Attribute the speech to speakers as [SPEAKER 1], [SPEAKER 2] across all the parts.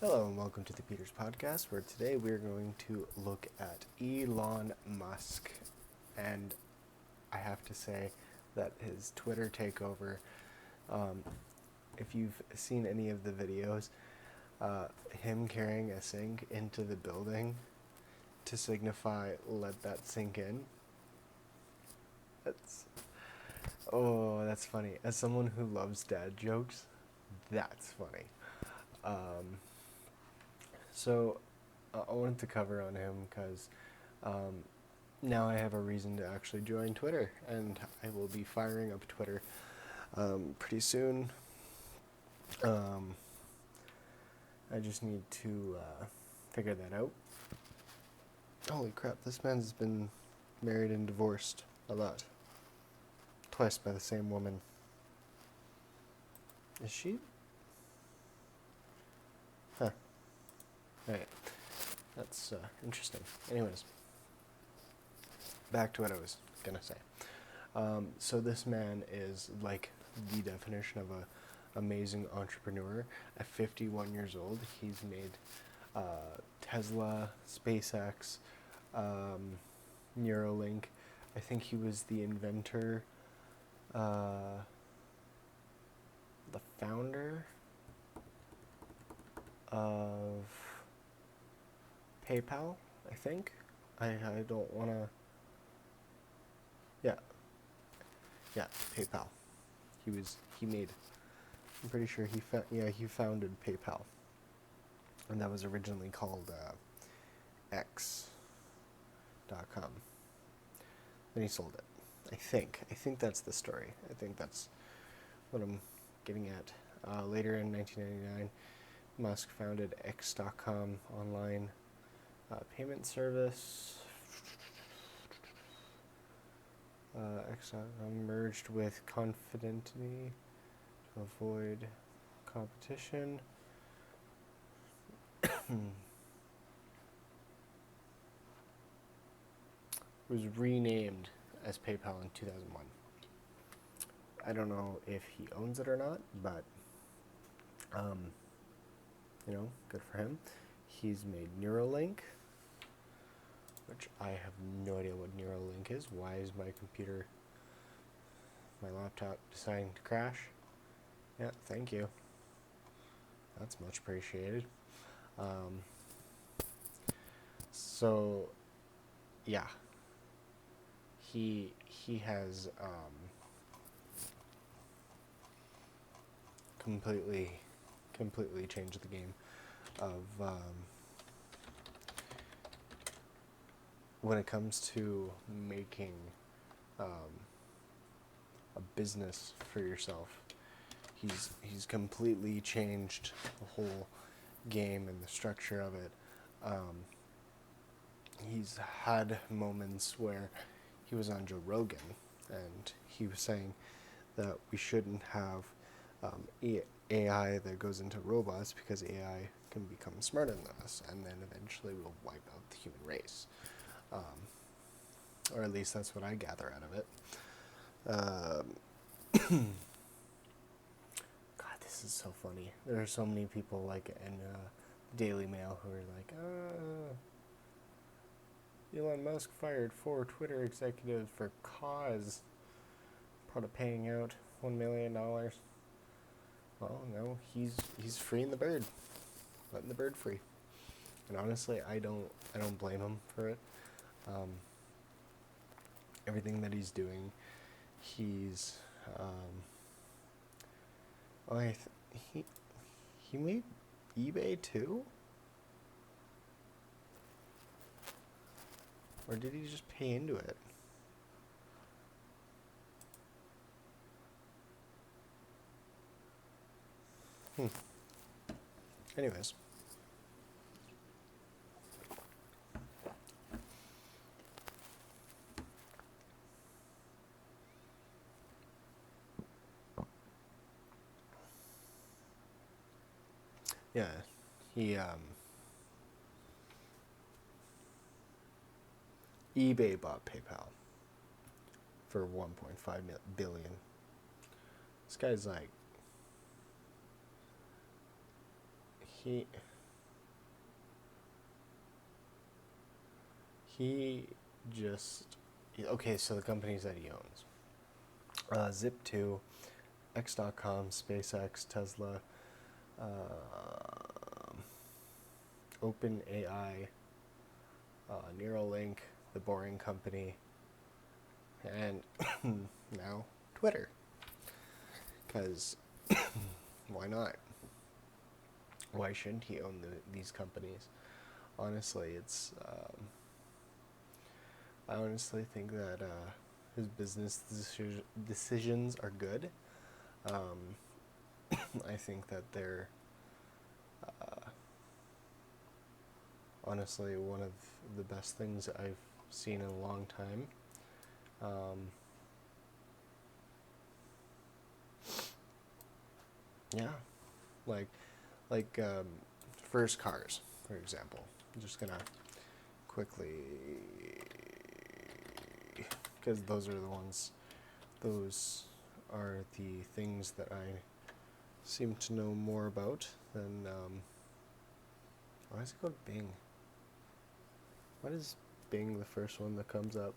[SPEAKER 1] Hello and welcome to the Peters Podcast, where today we're going to look at Elon Musk. And I have to say that his Twitter takeover, if you've seen any of the videos, him carrying a sink into the building to signify let that sink in, that's funny. As someone who loves dad jokes, that's funny. I wanted to cover on him because now I have a reason to actually join Twitter, and I will be firing up Twitter pretty soon. I just need to figure that out. Holy crap, this man's been married and divorced a lot. Twice by the same woman. Is she? Huh. Alright. That's interesting. Anyways, back to what I was gonna say. So this man is like the definition of a amazing entrepreneur. At 51 years old, he's made Tesla, SpaceX, Neuralink. I think he was the inventor, the founder of PayPal, I think. I don't want to... Yeah, PayPal. I'm pretty sure he founded PayPal. And that was originally called X.com. Then he sold it. I think that's the story. I think that's what I'm getting at. Later in 1999, Musk founded X.com online payment service. X.com merged with Confidently to avoid competition. Was renamed as PayPal in 2001. I don't know if he owns it or not, but good for him. He's made Neuralink, which I have no idea what Neuralink is. Why is my laptop deciding to crash? Yeah, thank you. That's much appreciated. Yeah, he has completely changed the game of when it comes to making a business for yourself. He's completely changed the whole game and the structure of it. He's had moments where he was on Joe Rogan and he was saying that we shouldn't have AI that goes into robots because AI can become smarter than us and then eventually we'll wipe out the human race. Or at least that's what I gather out of it. God, this is so funny. There are so many people like in Daily Mail who are like, Elon Musk fired 4 Twitter executives for cause, part of paying out $1 million. Well, no, he's freeing the bird, letting the bird free. And honestly, I don't blame him for it. Everything that he's doing, he's he made eBay too? Or did he just pay into it? Anyways. Yeah, he eBay bought PayPal for 1.5 billion. This guy's like he he just okay. So the companies that he owns: Zip2, X.com, SpaceX, Tesla, OpenAI, Neuralink, the Boring Company, and now Twitter. Because why not? Why shouldn't he own these companies? Honestly, I honestly think that his business decisions are good. Um, I think that they're honestly one of the best things I've seen in a long time. Um, yeah, like like first cars, for example. I'm just gonna quickly, because those are the ones. Those are the things that I seem to know more about than. Why does it go to Bing? Why is Bing the first one that comes up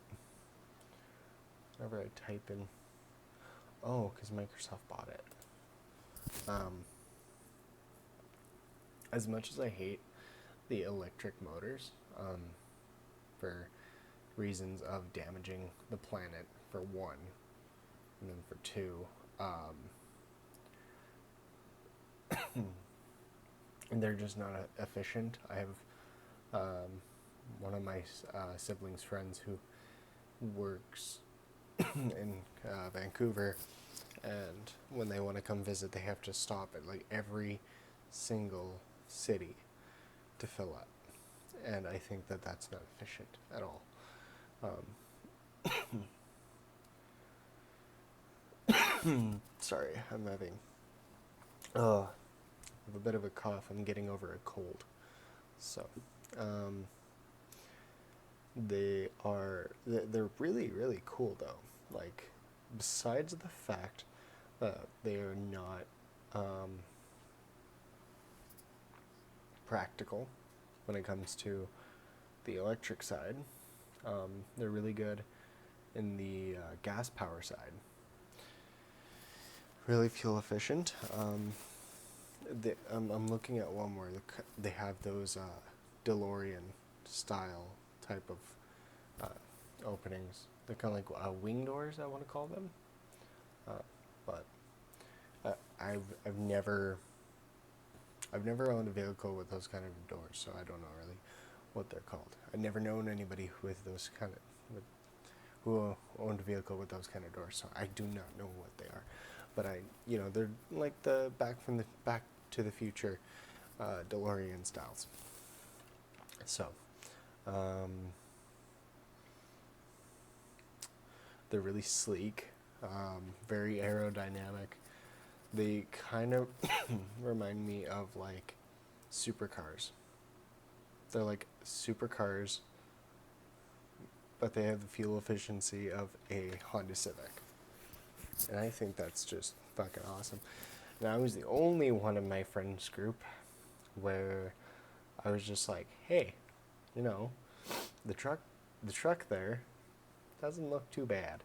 [SPEAKER 1] whenever I type in? Oh, because Microsoft bought it. As much as I hate the electric motors, for reasons of damaging the planet, for one, and then for two, and they're just not efficient. I have one of my siblings' friends who works in Vancouver, and when they want to come visit, they have to stop at like every single city to fill up, and I think that that's not efficient at all. Sorry, I'm having a bit of a cough. I'm getting over a cold, so they're really really cool though. Like, besides the fact that they are not practical when it comes to the electric side, they're really good in the gas power side. Really fuel efficient. I'm looking at one where they have those DeLorean style type of openings. They're kind of like wing doors, I want to call them. But I've never owned a vehicle with those kind of doors, so I don't know really what they're called. I've never known anybody with those kind of who owned a vehicle with those kind of doors, so I do not know what they are. But they're like the Back to the Future DeLorean styles. So, they're really sleek, very aerodynamic. They kind of remind me of like supercars. They're like supercars, but they have the fuel efficiency of a Honda Civic. And I think that's just fucking awesome. And I was the only one in my friends group where I was just like, hey, the truck there doesn't look too bad.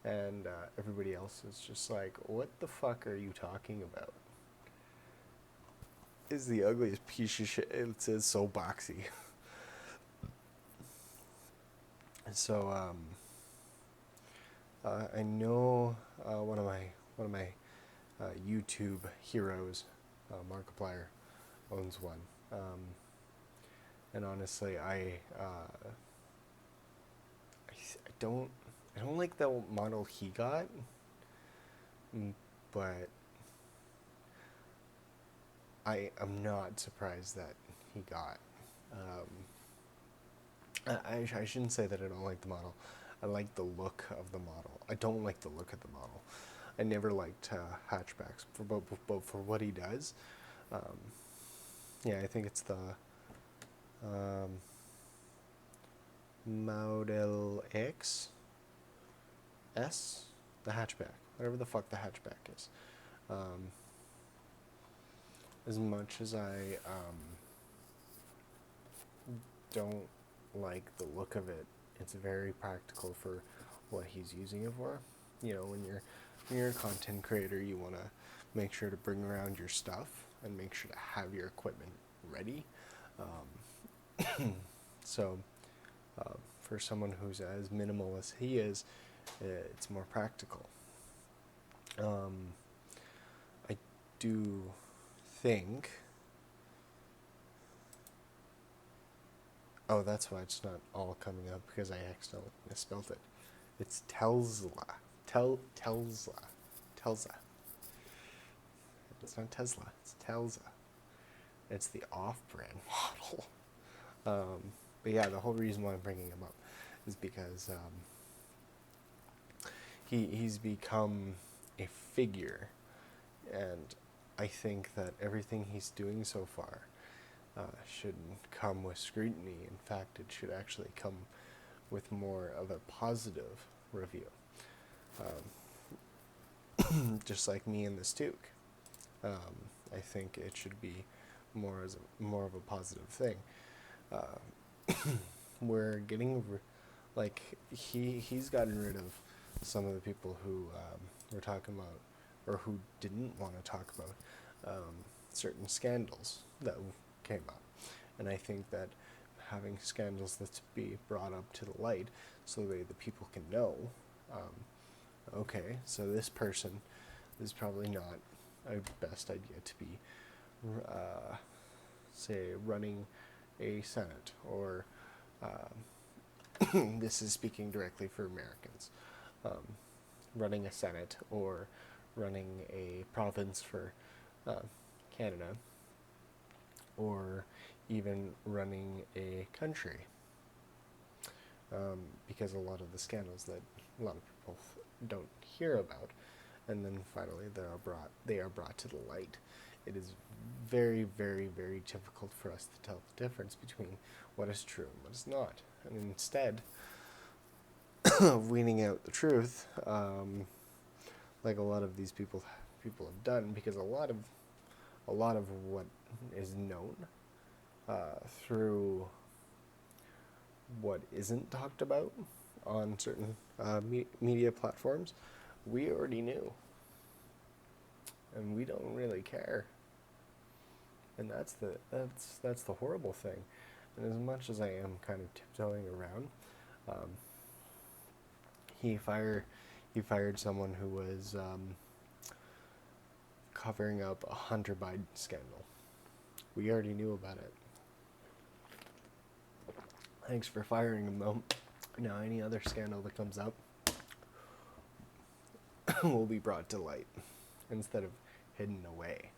[SPEAKER 1] And everybody else is just like, what the fuck are you talking about? It's the ugliest piece of shit. It's so boxy. So I know one of my YouTube heroes, Markiplier, owns one, and honestly, I don't like the model he got, but I'm not surprised that he got. I shouldn't say that I don't like the model. I like the look of the model. I don't like the look of the model. I never liked hatchbacks, but for what he does, I think it's the Model X, S, the hatchback, whatever the fuck the hatchback is. As much as I don't like the look of it. It's very practical for what he's using it for. You know, when you're a content creator, you want to make sure to bring around your stuff and make sure to have your equipment ready. So for someone who's as minimal as he is, it's more practical. I do think. Oh, that's why it's not all coming up, because I accidentally misspelled it. It's Tesla. Tesla. Tesla. It's not Tesla. It's Tesla. It's the off-brand model. But yeah, the whole reason why I'm bringing him up is because he's become a figure, and I think that everything he's doing so far shouldn't come with scrutiny. In fact, it should actually come with more of a positive review. Just like me and this Duke. I think it should be more of a positive thing. We're getting he's gotten rid of some of the people who were talking about, or who didn't want to talk about certain scandals that came up. And I think that having scandals that's be brought up to the light, so that the people can know, okay, so this person is probably not a best idea to be, say, running a Senate, or this is speaking directly for Americans, running a Senate, or running a province for Canada, or even running a country, because a lot of the scandals that a lot of people don't hear about, and then finally they are brought to the light. It is very, very, very difficult for us to tell the difference between what is true and what is not. And instead of weaning out the truth, like a lot of these people have done, because a lot of what is known through what isn't talked about on certain media platforms, we already knew, and we don't really care. And that's the horrible thing. And as much as I am kind of tiptoeing around, he fired someone who was covering up a Hunter Biden scandal. We already knew about it. Thanks for firing him, though. Now any other scandal that comes up will be brought to light instead of hidden away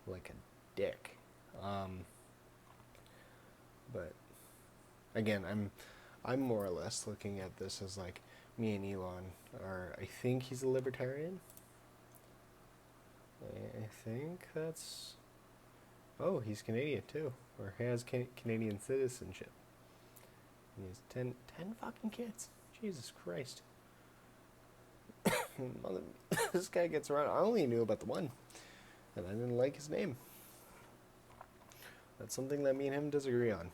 [SPEAKER 1] like a dick. But again, I'm more or less looking at this as like, me and Elon are, I think he's a libertarian. I think that's... Oh, he's Canadian too, or he has Canadian citizenship. And he has 10 fucking kids. Jesus Christ. This guy gets around. I only knew about the one, and I didn't like his name. That's something that me and him disagree on,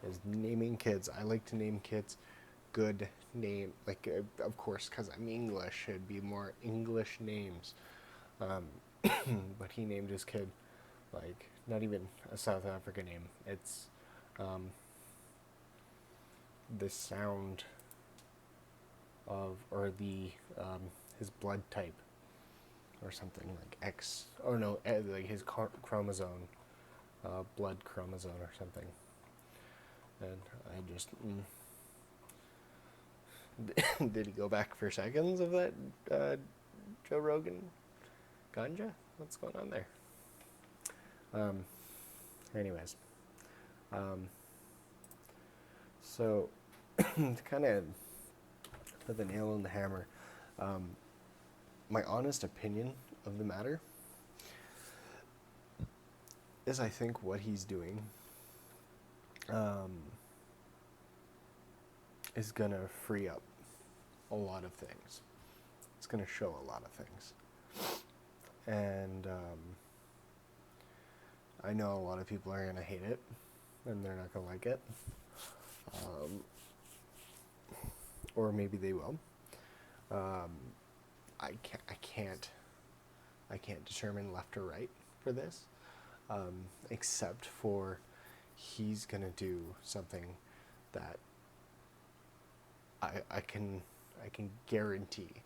[SPEAKER 1] is naming kids. I like to name kids good name, like, of course, because I'm English, it'd be more English names. But he named his kid, like, not even a South African name. It's the sound of, or the his blood type, or something like X. Oh no, like his chromosome, blood chromosome or something. And I just did he go back for seconds of that Joe Rogan ganja? What's going on there? Anyways, so to kind of put the nail on the hammer, my honest opinion of the matter is, I think what he's doing is gonna free up a lot of things. It's gonna show a lot of things. And I know a lot of people are gonna hate it. and they're not going to like it. Or maybe they will. I can't determine left or right for this, except for he's gonna do something that I can guarantee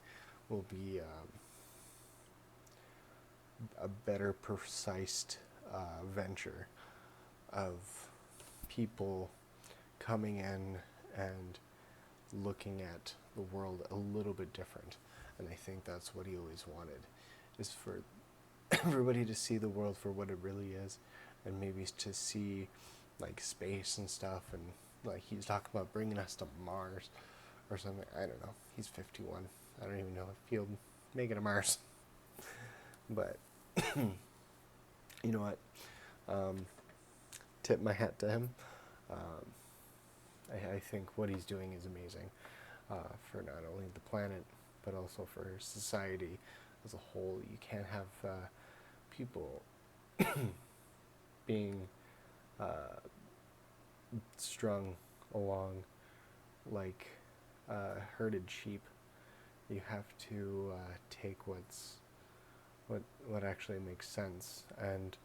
[SPEAKER 1] will be a better precise venture of people coming in and looking at the world a little bit different. And I think that's what he always wanted, is for everybody to see the world for what it really is, and maybe to see like space and stuff. And like he's talking about bringing us to Mars or something. I don't know. He's 51. I don't even know if he'll make it to Mars. But you know what? Tip my hat to him. I think what he's doing is amazing for not only the planet but also for society as a whole. You can't have people being strung along like herded sheep. You have to take what actually makes sense and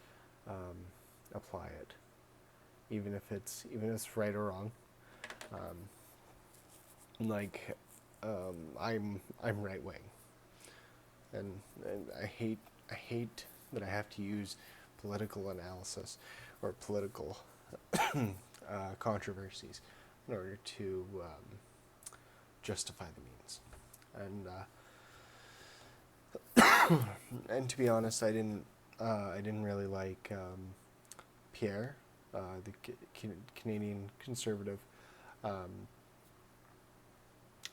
[SPEAKER 1] apply it, even if it's right or wrong. I'm right wing, and I hate that I have to use political analysis or political controversies in order to justify the means. And and to be honest, I didn't really like Pierre, the Canadian Conservative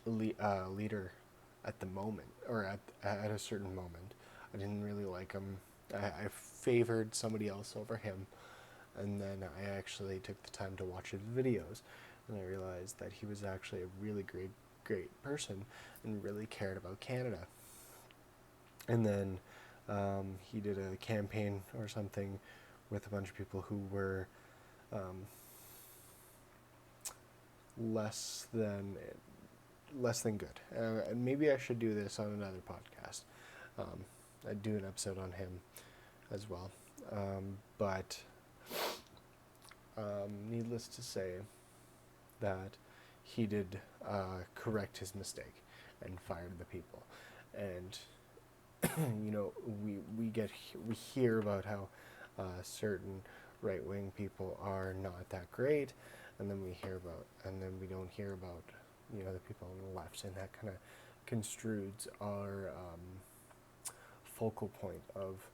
[SPEAKER 1] leader at the moment, or at a certain moment. I didn't really like him. I favored somebody else over him, and then I actually took the time to watch his videos, and I realized that he was actually a really great person and really cared about Canada. And then he did a campaign or something with a bunch of people who were less than good. And maybe I should do this on another podcast. I'd do an episode on him as well. But needless to say that he did correct his mistake and fired the people. And you know, we hear about how certain right-wing people are not that great, and then we don't hear about, you know, the people on the left, and that kind of construes our focal point of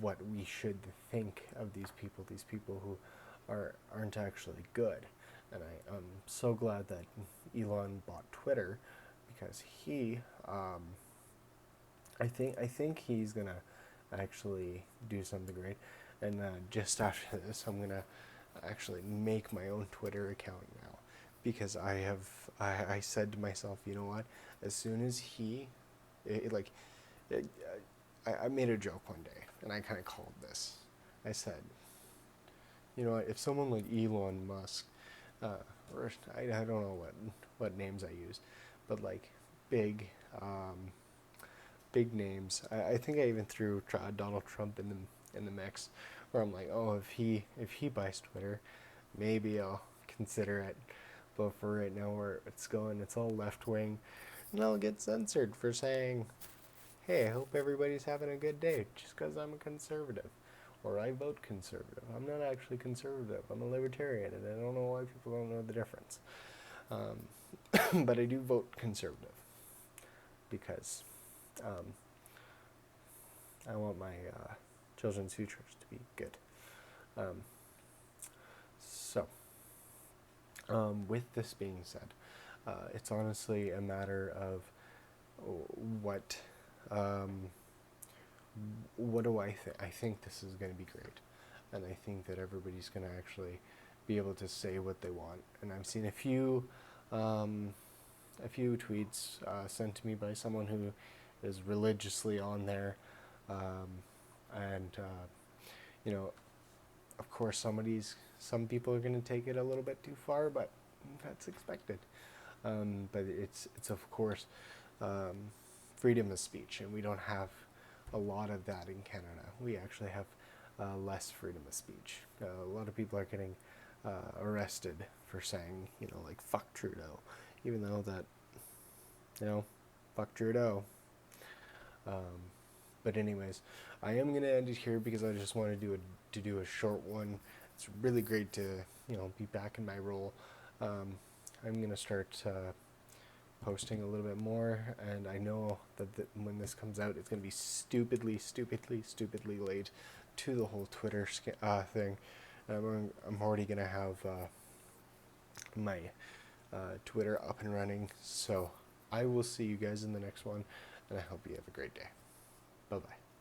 [SPEAKER 1] what we should think of these people who aren't actually good. And I'm so glad that Elon bought Twitter, because he I think he's gonna actually do something great. And just after this, I'm gonna actually make my own Twitter account now, because I said to myself, you know what? As soon as I made a joke one day, and I kind of called this. I said, you know what? If someone like Elon Musk, or I don't know what names I use, but like big names. I think I even threw Donald Trump in the mix, where I'm like, oh, if he buys Twitter, maybe I'll consider it. But for right now, where it's going, it's all left wing, and I'll get censored for saying, hey, I hope everybody's having a good day, just because I'm a conservative, or I vote conservative. I'm not actually conservative. I'm a libertarian, and I don't know why people don't know the difference. But I do vote conservative because I want my children's futures to be good. With this being said, it's honestly a matter of what do I think? I think this is going to be great, and I think that everybody's going to actually be able to say what they want. And I've seen a few tweets sent to me by someone who is religiously on there, and you know, of course, some people are going to take it a little bit too far, but that's expected. But it's of course freedom of speech, and we don't have a lot of that in Canada. We actually have less freedom of speech. A lot of people are getting arrested for saying, like, fuck Trudeau, even though that, fuck Trudeau. But anyways, I am gonna end it here because I just wanted to do a short one. It's really great to be back in my role. I'm gonna start posting a little bit more, and I know that when this comes out, it's gonna be stupidly late to the whole Twitter thing. I'm already gonna have my Twitter up and running, so I will see you guys in the next one, and I hope you have a great day. Bye bye.